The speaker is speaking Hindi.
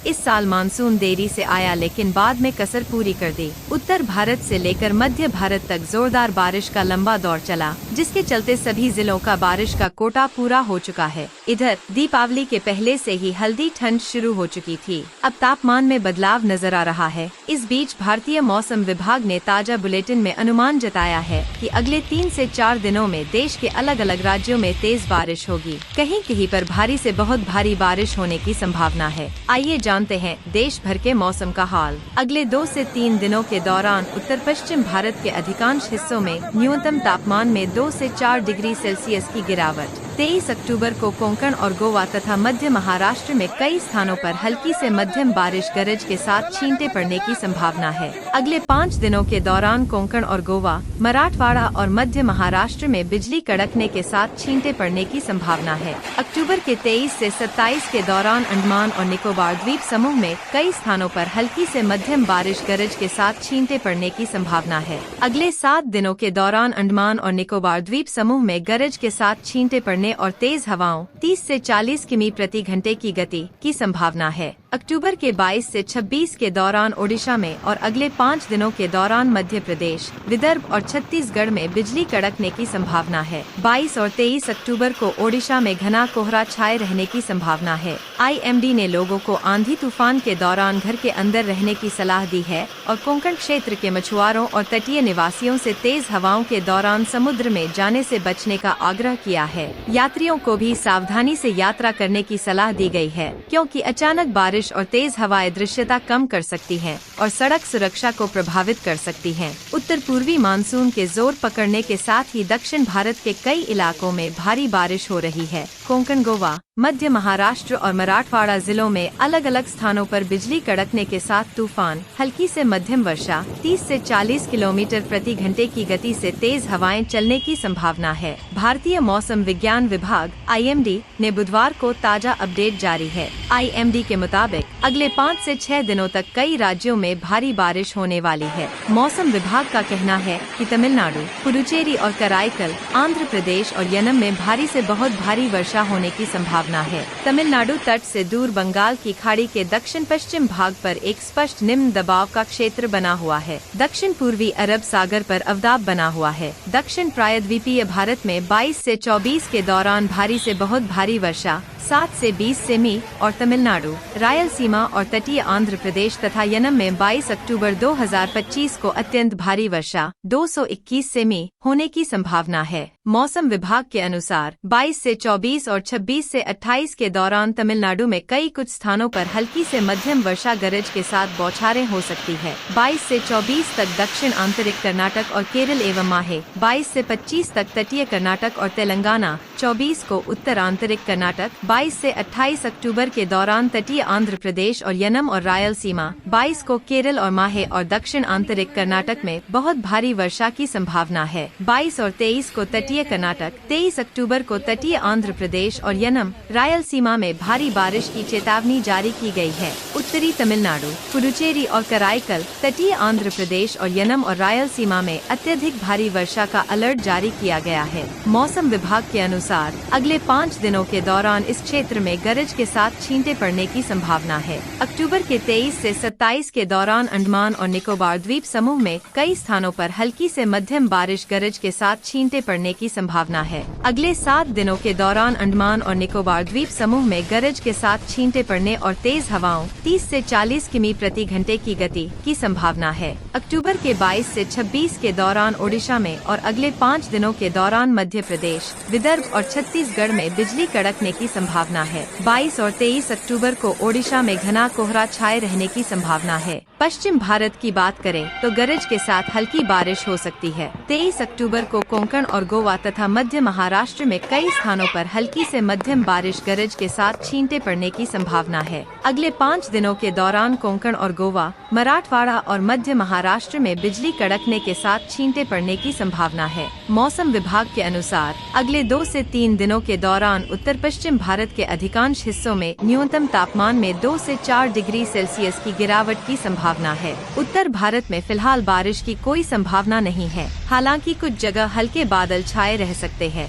इस साल मानसून देरी से आया लेकिन बाद में कसर पूरी कर दी। उत्तर भारत से लेकर मध्य भारत तक जोरदार बारिश का लंबा दौर चला, जिसके चलते सभी जिलों का बारिश का कोटा पूरा हो चुका है। इधर दीपावली के पहले से ही हल्दी ठंड शुरू हो चुकी थी। अब तापमान में बदलाव नजर आ रहा है। इस बीच भारतीय मौसम विभाग ने ताजा बुलेटिन में अनुमान जताया है कि अगले 3 से 4 दिनों में देश के अलग अलग राज्यों में तेज बारिश होगी। कहीं कहीं पर भारी से बहुत भारी बारिश होने की संभावना है। आइए जानते हैं देश भर के मौसम का हाल। अगले 2 से 3 दिनों के दौरान उत्तर पश्चिम भारत के अधिकांश हिस्सों में न्यूनतम तापमान में 2 से 4 डिग्री सेल्सियस की गिरावट। 23 अक्टूबर को कोंकण और गोवा तथा मध्य महाराष्ट्र में कई स्थानों पर हल्की से मध्यम बारिश गरज के साथ छींटे पड़ने की संभावना है। अगले 5 दिनों के दौरान कोंकण और गोवा, मराठवाड़ा और मध्य महाराष्ट्र में बिजली कड़कने के साथ छींटे पड़ने की संभावना है। अक्टूबर के 23 से 27 के दौरान अंडमान और निकोबार द्वीप समूह में कई स्थानों पर हल्की से मध्यम बारिश गरज के साथ छींटे पड़ने की संभावना है। अगले 7 दिनों के दौरान अंडमान और निकोबार द्वीप समूह में गरज के साथ छींटे पड़ने और तेज हवाओं 30 से 40 किमी प्रति घंटे की गति की संभावना है। अक्टूबर के 22 से 26 के दौरान ओडिशा में और अगले 5 दिनों के दौरान मध्य प्रदेश, विदर्भ और छत्तीसगढ़ में बिजली कड़कने की संभावना है। 22 और 23 अक्टूबर को ओडिशा में घना कोहरा छाए रहने की संभावना है। IMD ने लोगों को आंधी तूफान के दौरान घर के अंदर रहने की सलाह दी है और कोंकण क्षेत्र के मछुआरों और तटीय निवासियों से तेज हवाओं के दौरान समुद्र में जाने से बचने का आग्रह किया है। यात्रियों को भी सावधानी से यात्रा करने की सलाह दी गई है, क्योंकि अचानक बारिश और तेज हवाएं दृश्यता कम कर सकती हैं और सड़क सुरक्षा को प्रभावित कर सकती हैं। उत्तर पूर्वी मानसून के जोर पकड़ने के साथ ही दक्षिण भारत के कई इलाकों में भारी बारिश हो रही है। कोंकण, गोवा, मध्य महाराष्ट्र और मराठवाड़ा जिलों में अलग अलग स्थानों पर बिजली कड़कने के साथ तूफान, हल्की से मध्यम वर्षा, 30 से 40 किलोमीटर प्रति घंटे की गति से तेज हवाएं चलने की संभावना है। भारतीय मौसम विज्ञान विभाग IMD ने बुधवार को ताजा अपडेट जारी है। IMD के मुताबिक अगले 5 से 6 दिनों तक कई राज्यों में भारी बारिश होने वाली है। मौसम विभाग का कहना है कि तमिलनाडु, पुडुचेरी और कराईकल, आंध्र प्रदेश और यनम में भारी से बहुत भारी वर्षा होने की संभावना है। तमिलनाडु तट से दूर बंगाल की खाड़ी के दक्षिण पश्चिम भाग पर एक स्पष्ट निम्न दबाव का क्षेत्र बना हुआ है। दक्षिण पूर्वी अरब सागर पर अवदाब बना हुआ है। दक्षिण प्रायद्वीपीय भारत में 22 से 24 के दौरान भारी से बहुत भारी वर्षा 7 से 20 सेमी और तमिलनाडु, रायलसीमा और तटीय आंध्र प्रदेश तथा यनम में 22 अक्टूबर 2025 को अत्यंत भारी वर्षा 221 सेमी होने की संभावना है। मौसम विभाग के अनुसार 22 से 24 और 26 से 28 के दौरान तमिलनाडु में कई कुछ स्थानों पर हल्की से मध्यम वर्षा गरज के साथ बौछारें हो सकती है। 22 से 24 तक दक्षिण आंतरिक कर्नाटक और केरल एवं माहे, 22 से 25 तक तटीय कर्नाटक और तेलंगाना, 24 को उत्तर आंतरिक कर्नाटक, 22 से 28 अक्टूबर के दौरान तटीय आंध्र प्रदेश और यनम और रायलसीमा, 22 को केरल और माहे और दक्षिण आंतरिक कर्नाटक में बहुत भारी वर्षा की संभावना है। 22 और 23 को तटीय कर्नाटक, 23 अक्टूबर को तटीय आंध्र प्रदेश और यनम, रायलसीमा में भारी बारिश की चेतावनी जारी की गई है। उत्तरी तमिलनाडु, पुडुचेरी और कराईकल, तटीय आंध्र प्रदेश और यनम और रायलसीमा में अत्यधिक भारी वर्षा का अलर्ट जारी किया गया है। मौसम विभाग के अनुसार अगले 5 दिनों के दौरान इस क्षेत्र में गरज के साथ छींटे पड़ने की संभावना है। अक्टूबर के 23 से 27 के दौरान अंडमान और निकोबार द्वीप समूह में कई स्थानों पर हल्की से मध्यम बारिश गरज के साथ छींटे पड़ने की संभावना है। अगले 7 दिनों के दौरान अंडमान और निकोबार द्वीप समूह में गरज के साथ छींटे पड़ने और तेज हवाओं 30 से 40 किमी प्रति घंटे की गति की संभावना है। अक्टूबर के 22 से 26 के दौरान ओडिशा में और अगले 5 दिनों के दौरान मध्य प्रदेश, विदर्भ और छत्तीसगढ़ में बिजली कड़कने की संभावना है। 22 और 23 अक्टूबर को ओडिशा में घना कोहरा छाए रहने की संभावना है। पश्चिम भारत की बात करें तो गरज के साथ हल्की बारिश हो सकती है। 23 अक्टूबर को कोंकण और गोवा तथा मध्य महाराष्ट्र में कई स्थानों पर हल्की से मध्यम बारिश गरज के साथ छींटे पड़ने की संभावना है। अगले 5 दिनों के दौरान कोंकण और गोवा, मराठवाड़ा और मध्य महाराष्ट्र में बिजली कड़कने के साथ छींटे पड़ने की संभावना है। मौसम विभाग के अनुसार अगले 2 से 3 दिनों के दौरान उत्तर पश्चिम भारत के अधिकांश हिस्सों में न्यूनतम तापमान में 2 से 4 डिग्री सेल्सियस की गिरावट की संभावना है। उत्तर भारत में फिलहाल बारिश की कोई संभावना नहीं है, हालांकि कुछ जगह हल्के बादल छाए रह सकते हैं।